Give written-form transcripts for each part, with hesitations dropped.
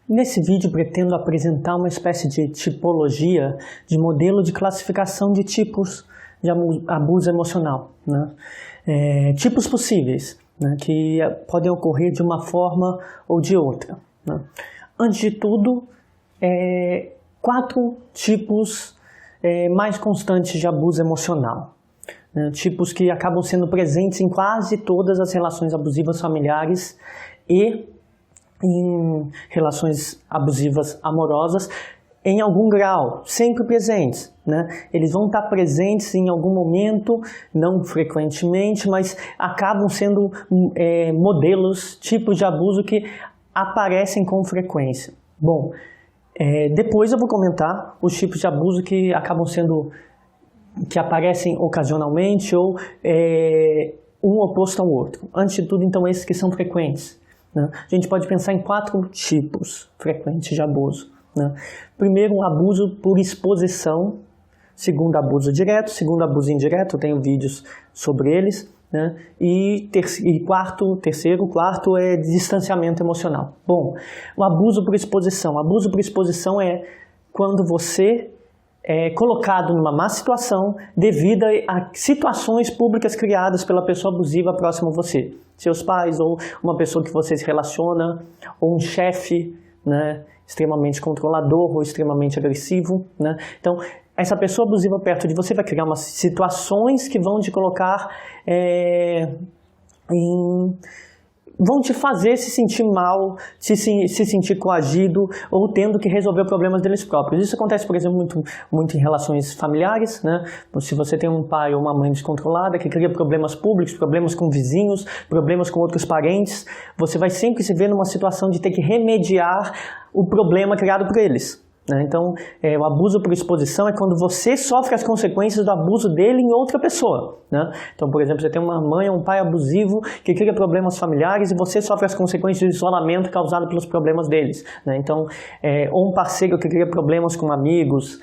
Nesse vídeo pretendo apresentar uma espécie de tipologia, de modelo de classificação de tipos de abuso emocional, né? Tipos possíveis, né, que podem ocorrer de uma forma ou de outra, né? Antes de tudo, 4 tipos mais constantes de abuso emocional, né? Tipos que acabam sendo presentes em quase todas as relações abusivas familiares e em relações abusivas amorosas, em algum grau, sempre presentes, né? Eles vão estar presentes em algum momento, não frequentemente, mas acabam sendo modelos, tipos de abuso que aparecem com frequência. Bom, depois eu vou comentar os tipos de abuso que que aparecem ocasionalmente ou um oposto ao outro. Antes de tudo, então, esses que são frequentes, né? A gente pode pensar em 4 tipos frequentes de abuso, né? Primeiro, um abuso por exposição. Segundo, abuso direto. Segundo, abuso indireto. Eu tenho vídeos sobre eles, né? Quarto é distanciamento emocional. Bom, o abuso por exposição. O abuso por exposição é quando você é colocado numa má situação devido a situações públicas criadas pela pessoa abusiva próxima a você. Seus pais, ou uma pessoa que você se relaciona, ou um chefe, né, extremamente controlador ou extremamente agressivo, né? Então, essa pessoa abusiva perto de você vai criar umas situações que vão te colocar vão te fazer se sentir mal, se sentir coagido ou tendo que resolver problemas deles próprios. Isso acontece, por exemplo, muito em relações familiares, né? Se você tem um pai ou uma mãe descontrolada que cria problemas públicos, problemas com vizinhos, problemas com outros parentes, você vai sempre se ver numa situação de ter que remediar o problema criado por eles, né? Então, o abuso por exposição é quando você sofre as consequências do abuso dele em outra pessoa, né? Então, por exemplo, você tem uma mãe ou um pai abusivo que cria problemas familiares e você sofre as consequências do isolamento causado pelos problemas deles, né? Então, ou um parceiro que cria problemas com amigos,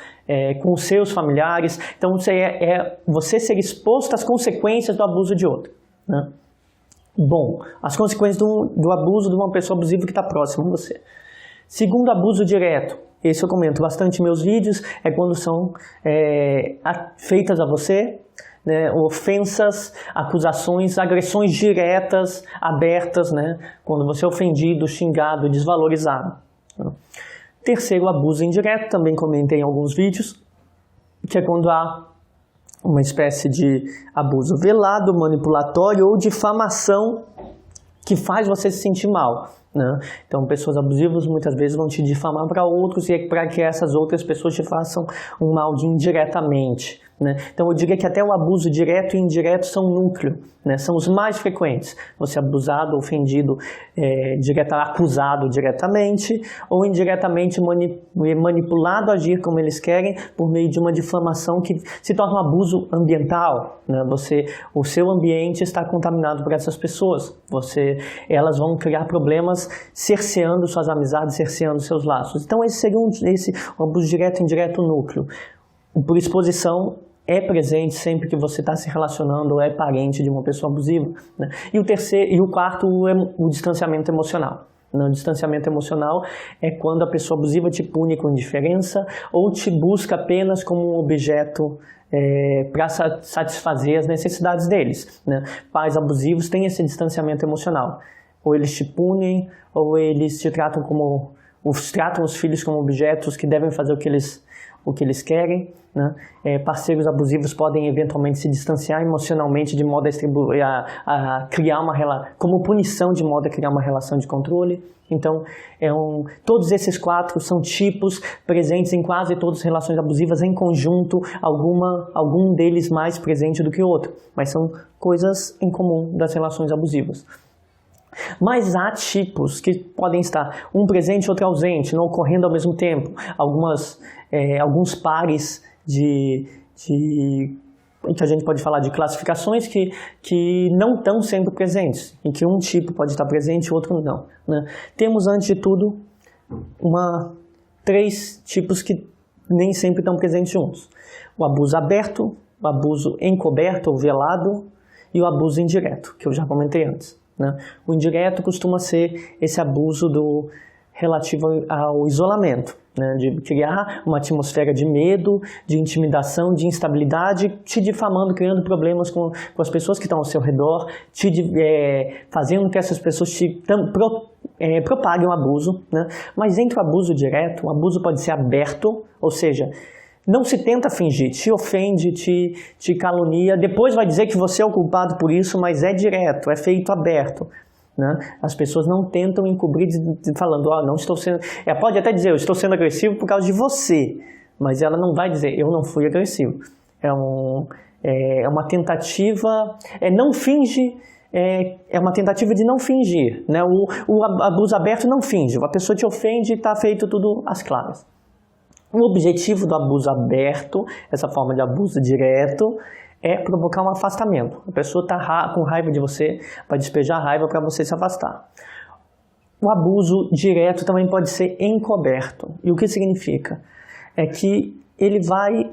com seus familiares. Então, você ser exposto às consequências do abuso de outro, né? Bom, as consequências do abuso de uma pessoa abusiva que está próxima a você. Segundo, abuso direto. Esse eu comento bastante em meus vídeos, quando são feitas a você, né, ofensas, acusações, agressões diretas, abertas, né, quando você é ofendido, xingado, desvalorizado. Terceiro, abuso indireto, também comentei em alguns vídeos, que é quando há uma espécie de abuso velado, manipulatório ou difamação que faz você se sentir mal, né? Então, pessoas abusivas muitas vezes vão te difamar para outros e para que essas outras pessoas te façam um mal indiretamente, né? Então, eu diria que até o abuso direto e indireto são núcleo, né? São os mais frequentes. Você é abusado, ofendido, acusado diretamente ou indiretamente manipulado a agir como eles querem por meio de uma difamação que se torna um abuso ambiental, né? O seu ambiente está contaminado por essas pessoas. Elas vão criar problemas cerceando suas amizades, cerceando seus laços. Então, esse seria o abuso direto e indireto núcleo. Por exposição, é presente sempre que você está se relacionando ou é parente de uma pessoa abusiva, né? E o quarto é o distanciamento emocional. O distanciamento emocional é quando a pessoa abusiva te pune com indiferença ou te busca apenas como um objeto para satisfazer as necessidades deles, né? Pais abusivos têm esse distanciamento emocional. Ou eles te punem, ou eles te tratam tratam os filhos como objetos que devem fazer o que eles querem, né? Parceiros abusivos podem eventualmente se distanciar emocionalmente de modo a criar como punição, de modo a criar uma relação de controle. Então, todos esses 4 são tipos presentes em quase todas as relações abusivas em conjunto, algum deles mais presente do que o outro, mas são coisas em comum das relações abusivas. Mas há tipos que podem estar um presente e outro ausente, não ocorrendo ao mesmo tempo. Alguns pares que a gente pode falar de classificações que não estão sendo presentes, em que um tipo pode estar presente e outro não, né? Temos, antes de tudo, 3 tipos que nem sempre estão presentes juntos. O abuso aberto, o abuso encoberto ou velado e o abuso indireto, que eu já comentei antes, né? O indireto costuma ser esse abuso relativo ao isolamento, né, de criar uma atmosfera de medo, de intimidação, de instabilidade, te difamando, criando problemas com as pessoas que estão ao seu redor, fazendo que essas pessoas propaguem o abuso, né? Mas entre o abuso direto, o abuso pode ser aberto, ou seja, não se tenta fingir, te ofende, te calunia, depois vai dizer que você é o culpado por isso, mas é direto, é feito aberto. Né? As pessoas não tentam encobrir falando, não estou sendo... pode até dizer, eu estou sendo agressivo por causa de você, mas ela não vai dizer, eu não fui agressivo. É uma tentativa, não finge, é uma tentativa de não fingir. Né? O abuso aberto não finge, a pessoa te ofende e está feito tudo às claras. O objetivo do abuso aberto, essa forma de abuso direto, é provocar um afastamento. A pessoa está com raiva de você, vai despejar a raiva para você se afastar. O abuso direto também pode ser encoberto. E o que significa? É que ele vai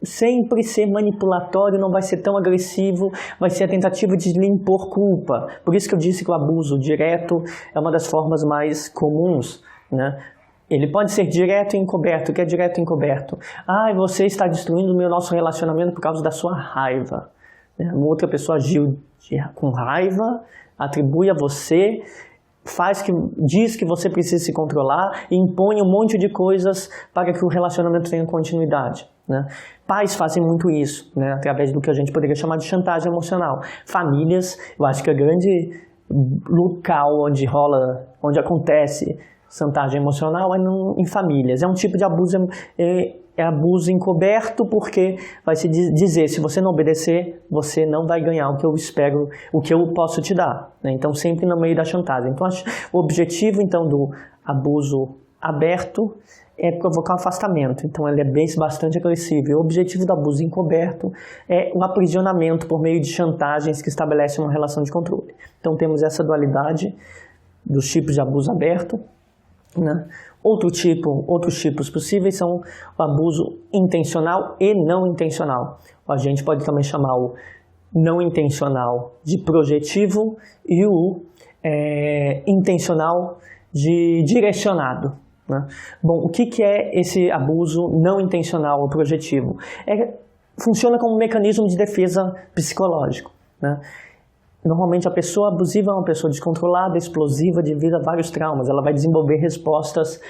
sempre ser manipulatório, não vai ser tão agressivo, vai ser a tentativa de lhe impor culpa. Por isso que eu disse que o abuso direto é uma das formas mais comuns, né? Ele pode ser direto e encoberto. O que é direto e encoberto? Você está destruindo o nosso relacionamento por causa da sua raiva. Uma outra pessoa agiu com raiva, atribui a você, diz que você precisa se controlar e impõe um monte de coisas para que o relacionamento tenha continuidade. Né? Pais fazem muito isso, né? Através do que a gente poderia chamar de chantagem emocional. Famílias, eu acho que é grande local onde acontece chantagem emocional em famílias. É um tipo de abuso, abuso encoberto, porque vai se dizer, se você não obedecer, você não vai ganhar o que eu espero, o que eu posso te dar. Né? Então, sempre no meio da chantagem. Então, o objetivo, então, do abuso aberto é provocar um afastamento. Então, ele é bastante agressivo. E o objetivo do abuso encoberto é um aprisionamento por meio de chantagens que estabelecem uma relação de controle. Então, temos essa dualidade dos tipos de abuso aberto. Né? Outros tipos possíveis são o abuso intencional e não intencional. A gente pode também chamar o não intencional de projetivo e o intencional de direcionado. Né? Bom, o que é esse abuso não intencional ou projetivo? Funciona como um mecanismo de defesa psicológico. Né? Normalmente a pessoa abusiva é uma pessoa descontrolada, explosiva, devido a vários traumas. Ela vai desenvolver respostas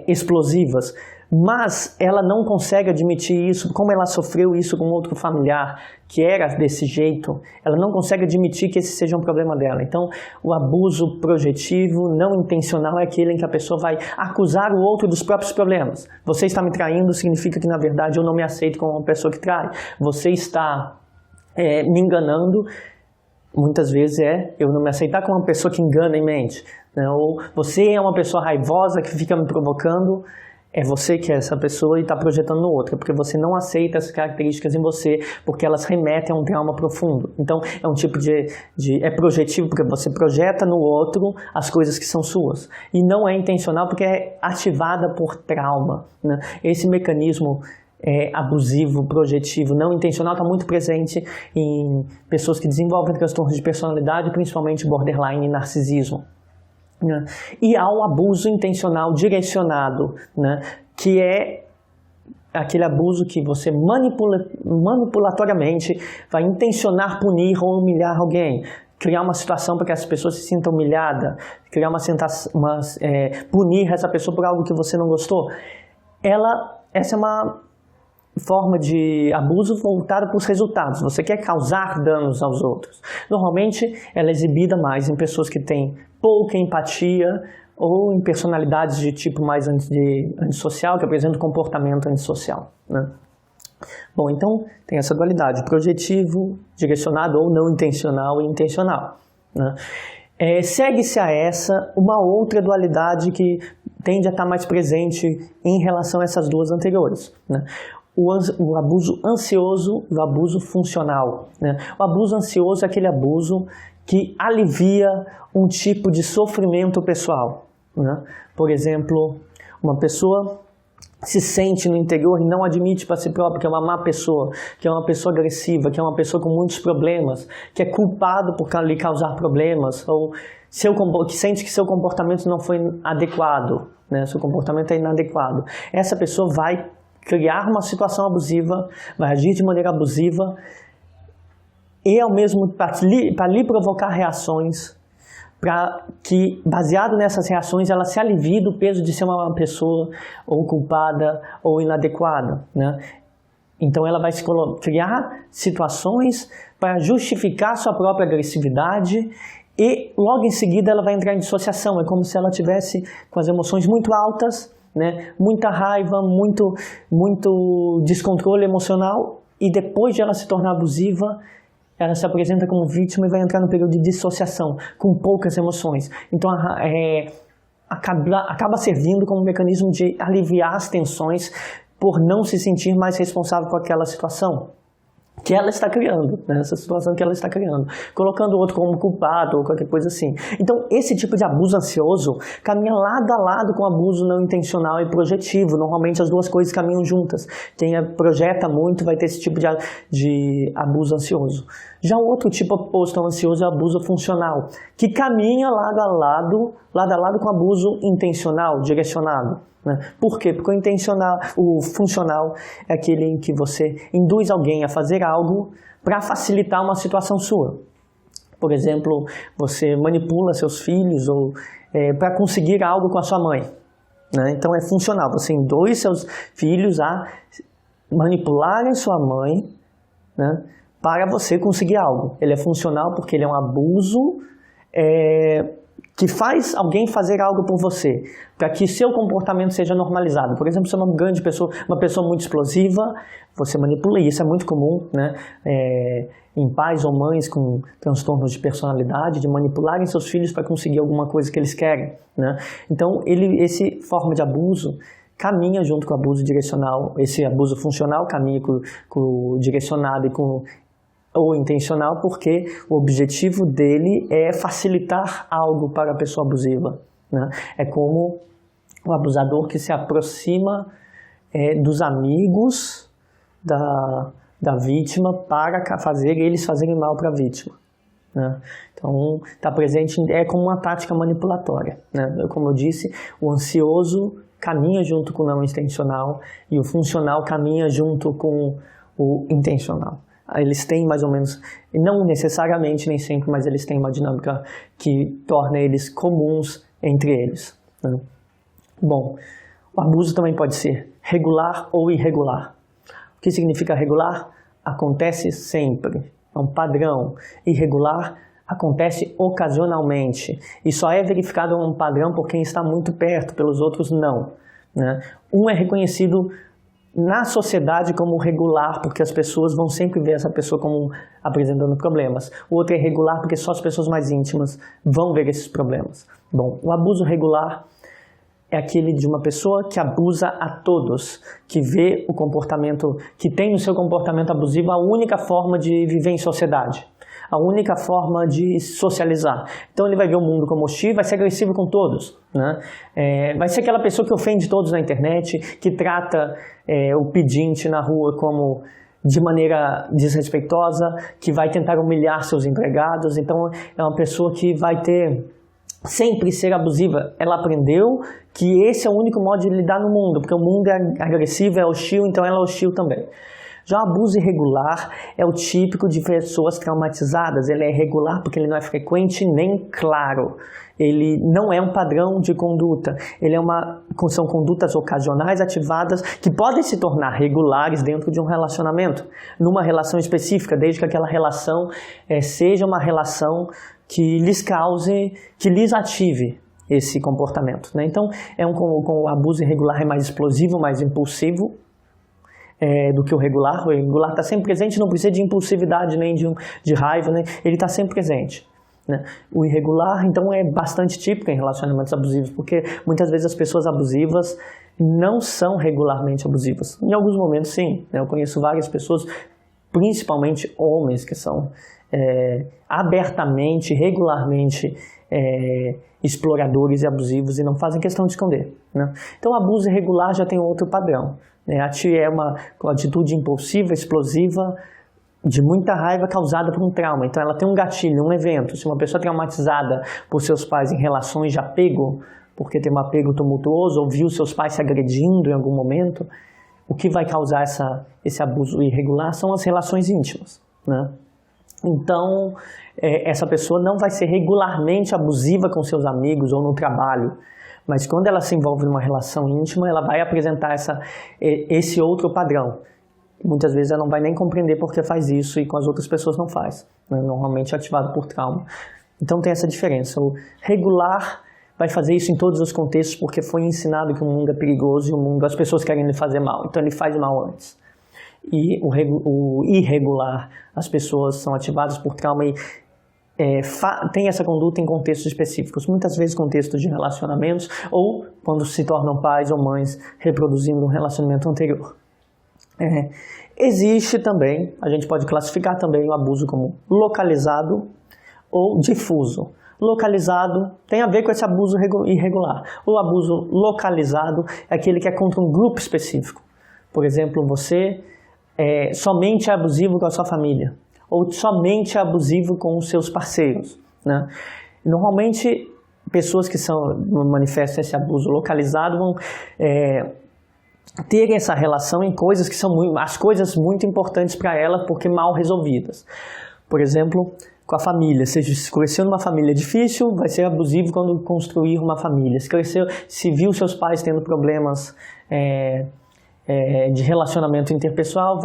explosivas, mas ela não consegue admitir isso, como ela sofreu isso com outro familiar que era desse jeito, ela não consegue admitir que esse seja um problema dela. Então, o abuso projetivo, não intencional, é aquele em que a pessoa vai acusar o outro dos próprios problemas. Você está me traindo, significa que na verdade eu não me aceito como uma pessoa que trai. Você está me enganando. Muitas vezes eu não me aceitar como uma pessoa que engana em mente. Né? Ou você é uma pessoa raivosa que fica me provocando, é você que é essa pessoa e está projetando no outro, porque você não aceita essas características em você, porque elas remetem a um trauma profundo. Então, é um tipo é projetivo, porque você projeta no outro as coisas que são suas. E não é intencional, porque é ativada por trauma. Né? Esse mecanismo abusivo, projetivo, não intencional, está muito presente em pessoas que desenvolvem transtornos de personalidade, principalmente borderline e narcisismo. Né? E há um abuso intencional direcionado, né? Que é aquele abuso que você manipulatoriamente vai intencionar punir ou humilhar alguém, criar uma situação para que essa pessoa se sinta humilhada, punir essa pessoa por algo que você não gostou. Essa é uma forma de abuso voltada para os resultados. Você quer causar danos aos outros. Normalmente, ela é exibida mais em pessoas que têm pouca empatia ou em personalidades de tipo mais antissocial, que apresentam comportamento antissocial. Né? Bom, então, tem essa dualidade, projetivo, direcionado ou não intencional e intencional. Né? Segue-se a essa uma outra dualidade que tende a estar mais presente em relação a essas duas anteriores. Né? O abuso ansioso e o abuso funcional. Né? O abuso ansioso é aquele abuso que alivia um tipo de sofrimento pessoal. Né? Por exemplo, uma pessoa se sente no interior e não admite para si próprio que é uma má pessoa, que é uma pessoa agressiva, que é uma pessoa com muitos problemas, que é culpado por lhe causar problemas, ou que sente que seu comportamento não foi adequado, né? Seu comportamento é inadequado. Essa pessoa vai criar uma situação abusiva, vai agir de maneira abusiva e ao mesmo para lhe provocar reações, para que, baseado nessas reações, ela se alivie do peso de ser uma pessoa ou culpada ou inadequada, né? Então ela vai criar situações para justificar sua própria agressividade e logo em seguida ela vai entrar em dissociação. É como se ela tivesse com as emoções muito altas, né? Muita raiva, muito descontrole emocional, e depois de ela se tornar abusiva, ela se apresenta como vítima e vai entrar no período de dissociação, com poucas emoções. Então, acaba servindo como um mecanismo de aliviar as tensões por não se sentir mais responsável por aquela situação que ela está criando, né? Essa situação que ela está criando, colocando o outro como culpado ou qualquer coisa assim. Então, esse tipo de abuso ansioso caminha lado a lado com o abuso não intencional e projetivo. Normalmente as duas coisas caminham juntas. Quem projeta muito vai ter esse tipo de abuso ansioso. Já o outro tipo oposto ao ansioso é o abuso funcional, que caminha lado a lado com o abuso intencional, direcionado, né? Por quê? Porque o funcional é aquele em que você induz alguém a fazer algo para facilitar uma situação sua. Por exemplo, você manipula seus filhos ou para conseguir algo com a sua mãe, né? Então é funcional, você induz seus filhos a manipularem sua mãe, né, para você conseguir algo. Ele é funcional porque ele é um abuso que faz alguém fazer algo por você, para que seu comportamento seja normalizado. Por exemplo, se é uma grande pessoa, uma pessoa muito explosiva, você manipula, e isso é muito comum, né, em pais ou mães com transtornos de personalidade, de manipularem seus filhos para conseguir alguma coisa que eles querem, né? Então, esse forma de abuso caminha junto com o abuso direcional. Esse abuso funcional caminha com o direcionado e com ou intencional, porque o objetivo dele é facilitar algo para a pessoa abusiva, né? É como o abusador que se aproxima dos amigos da vítima para fazer eles fazerem mal para a vítima, né? Então, está presente, é como uma tática manipulatória, né? Como eu disse, o ansioso caminha junto com o não intencional e o funcional caminha junto com o intencional. Eles têm mais ou menos, não necessariamente, nem sempre, mas eles têm uma dinâmica que torna eles comuns entre eles, né? Bom, o abuso também pode ser regular ou irregular. O que significa regular? Acontece sempre, é um padrão. Irregular acontece ocasionalmente e só é verificado um padrão por quem está muito perto, pelos outros não, né? Um é reconhecido na sociedade como regular, porque as pessoas vão sempre ver essa pessoa como apresentando problemas. O outro é irregular porque só as pessoas mais íntimas vão ver esses problemas. Bom, o abuso regular é aquele de uma pessoa que abusa a todos, que vê o comportamento, que tem no seu comportamento abusivo a única forma de viver em sociedade, a única forma de socializar. Então ele vai ver o mundo como hostil, vai ser agressivo com todos, né? Vai ser aquela pessoa que ofende todos na internet, que trata o pedinte na rua como de maneira desrespeitosa, que vai tentar humilhar seus empregados. Então é uma pessoa que vai sempre ser abusiva. Ela aprendeu que esse é o único modo de lidar no mundo, porque o mundo é agressivo, é hostil, então ela é hostil também. Já o abuso irregular é o típico de pessoas traumatizadas. Ele é irregular porque ele não é frequente nem claro. Ele não é um padrão de conduta. São condutas ocasionais ativadas que podem se tornar regulares dentro de um relacionamento, numa relação específica, desde que aquela relação seja uma relação que lhes ative esse comportamento, né? Então, o abuso irregular é mais explosivo, mais impulsivo, do que o regular. O regular está sempre presente, não precisa de impulsividade nem de raiva, né? Ele está sempre presente, né? O irregular, então, é bastante típico em relacionamentos abusivos, porque muitas vezes as pessoas abusivas não são regularmente abusivas. Em alguns momentos, sim, né? Eu conheço várias pessoas, principalmente homens, que são abertamente, regularmente exploradores e abusivos e não fazem questão de esconder, né? Então, o abuso irregular já tem outro padrão, né? É uma atitude impulsiva, explosiva, de muita raiva causada por um trauma. Então, ela tem um gatilho, um evento. Se uma pessoa traumatizada por seus pais em relações de apego, porque tem um apego tumultuoso, ou viu seus pais se agredindo em algum momento, o que vai causar esse abuso irregular são as relações íntimas, né? Então, essa pessoa não vai ser regularmente abusiva com seus amigos ou no trabalho, mas quando ela se envolve numa relação íntima, ela vai apresentar esse outro padrão. Muitas vezes ela não vai nem compreender por que faz isso e com as outras pessoas não faz, né? Normalmente é ativado por trauma. Então tem essa diferença. O regular vai fazer isso em todos os contextos porque foi ensinado que o mundo é perigoso e as pessoas querem lhe fazer mal, então ele faz mal antes. E o irregular, as pessoas são ativadas por trauma e tem essa conduta em contextos específicos, muitas vezes contextos de relacionamentos ou quando se tornam pais ou mães reproduzindo um relacionamento anterior. Existe também, a gente pode classificar também o abuso como localizado ou difuso. Localizado tem a ver com esse abuso irregular. O abuso localizado é aquele que é contra um grupo específico. Por exemplo, você somente é abusivo com a sua família, ou somente é abusivo com os seus parceiros, né? Normalmente, pessoas que manifestam esse abuso localizado vão ter essa relação em coisas que são as coisas muito importantes para ela porque mal resolvidas. Por exemplo, com a família. Se cresceu numa família difícil, vai ser abusivo quando construir uma família. Se viu seus pais tendo problemas de relacionamento interpessoal,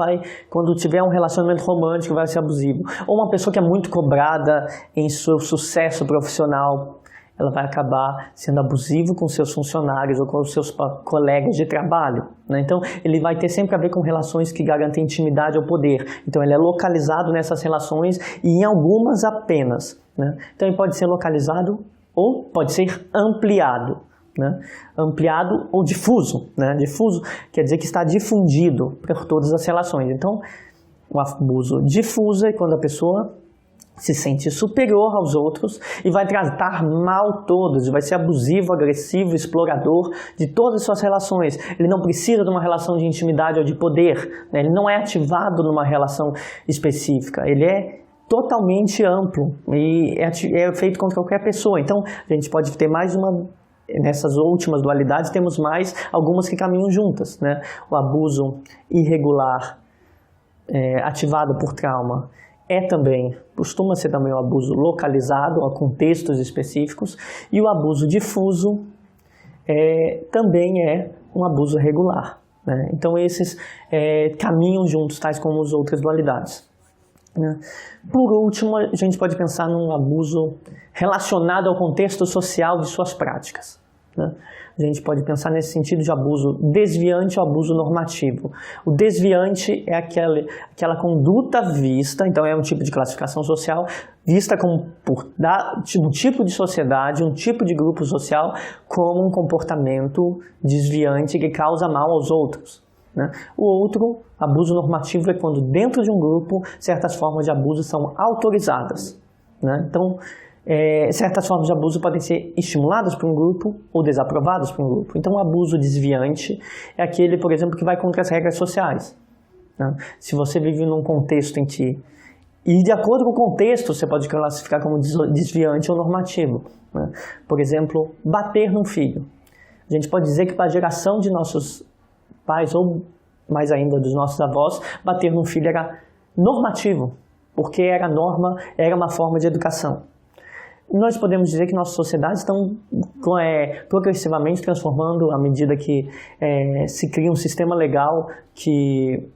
quando tiver um relacionamento romântico, vai ser abusivo. Ou uma pessoa que é muito cobrada em seu sucesso profissional, ela vai acabar sendo abusivo com seus funcionários ou com os seus colegas de trabalho, né? Então, ele vai ter sempre a ver com relações que garantem intimidade ou poder. Então, ele é localizado nessas relações e em algumas apenas, né? Então, ele pode ser localizado ou pode ser ampliado, né? Ampliado ou difuso, né? Difuso quer dizer que está difundido por todas as relações. Então, o abuso difuso é quando a pessoa se sente superior aos outros e vai tratar mal todos, vai ser abusivo, agressivo, explorador de todas as suas relações. Ele não precisa de uma relação de intimidade ou de poder, né? Ele não é ativado numa relação específica, ele é totalmente amplo e é feito contra qualquer pessoa. Então, a gente pode ter nessas últimas dualidades, temos mais algumas que caminham juntas, né? O abuso irregular, ativado por trauma, costuma ser também o abuso localizado a contextos específicos, e o abuso difuso também é um abuso regular, né? Então esses caminham juntos, tais como as outras dualidades, né? Por último, a gente pode pensar num abuso relacionado ao contexto social de suas práticas, né? A gente pode pensar nesse sentido de abuso desviante ou abuso normativo. O desviante é aquela conduta vista, então é um tipo de classificação social, vista por um tipo de sociedade, um tipo de grupo social, como um comportamento desviante que causa mal aos outros, né? O outro, abuso normativo, é quando dentro de um grupo certas formas de abuso são autorizadas, né? Então, certas formas de abuso podem ser estimuladas por um grupo ou desaprovadas por um grupo. Então, o abuso desviante é aquele, por exemplo, que vai contra as regras sociais, né? Se você vive num contexto em que... E de acordo com o contexto, você pode classificar como desviante ou normativo, né? Por exemplo, bater num filho. A gente pode dizer que para a geração de nossos pais, ou mais ainda dos nossos avós, bater num filho era normativo, porque era norma, era uma forma de educação. Nós podemos dizer que nossas sociedades estão progressivamente transformando à medida que se cria um sistema legal que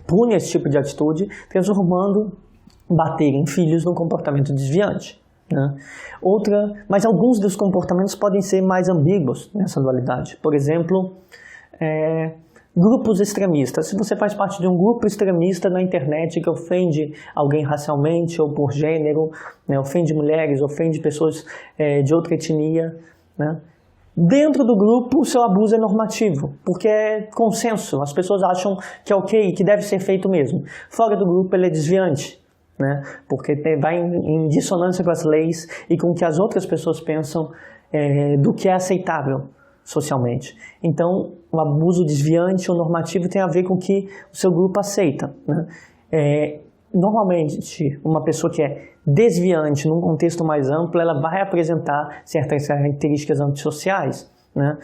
pune esse tipo de atitude, transformando bater em filhos num comportamento desviante, né? Mas alguns dos comportamentos podem ser mais ambíguos nessa dualidade. Por exemplo, grupos extremistas. Se você faz parte de um grupo extremista na internet que ofende alguém racialmente ou por gênero, né, ofende mulheres, ofende pessoas de outra etnia, né, dentro do grupo o seu abuso é normativo, porque é consenso, as pessoas acham que é ok, que deve ser feito mesmo. Fora do grupo ele é desviante, né? Porque vai em dissonância com as leis e com o que as outras pessoas pensam do que é aceitável socialmente. Então, o abuso desviante ou normativo tem a ver com o que o seu grupo aceita, né? Normalmente, uma pessoa que é desviante num contexto mais amplo, ela vai apresentar certas características antissociais, né?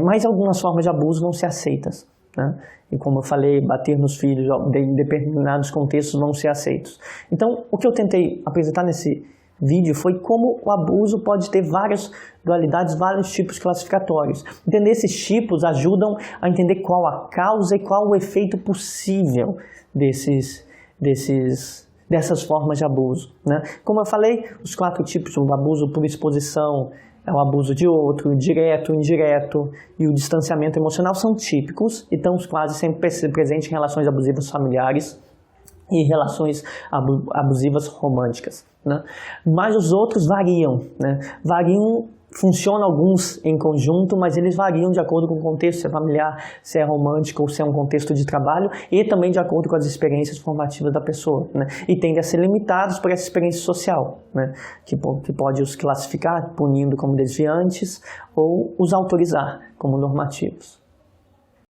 Mas algumas formas de abuso vão ser aceitas, né? E como eu falei, bater nos filhos em determinados contextos vão ser aceitos. Então, o que eu tentei apresentar nesse vídeo foi como o abuso pode ter várias dualidades, vários tipos classificatórios. Entender esses tipos ajudam a entender qual a causa e qual o efeito possível dessas formas de abuso, né? Como eu falei, os 4 tipos: o abuso por exposição, o abuso de outro, direto, indireto e o distanciamento emocional são típicos e estão quase sempre presentes em relações abusivas familiares e relações abusivas românticas, né? Mas os outros variam, né? Funcionam alguns em conjunto, mas eles variam de acordo com o contexto, se é familiar, se é romântico ou se é um contexto de trabalho, e também de acordo com as experiências formativas da pessoa, né? E tendem a ser limitados por essa experiência social, né? Que pode os classificar punindo como desviantes ou os autorizar como normativos.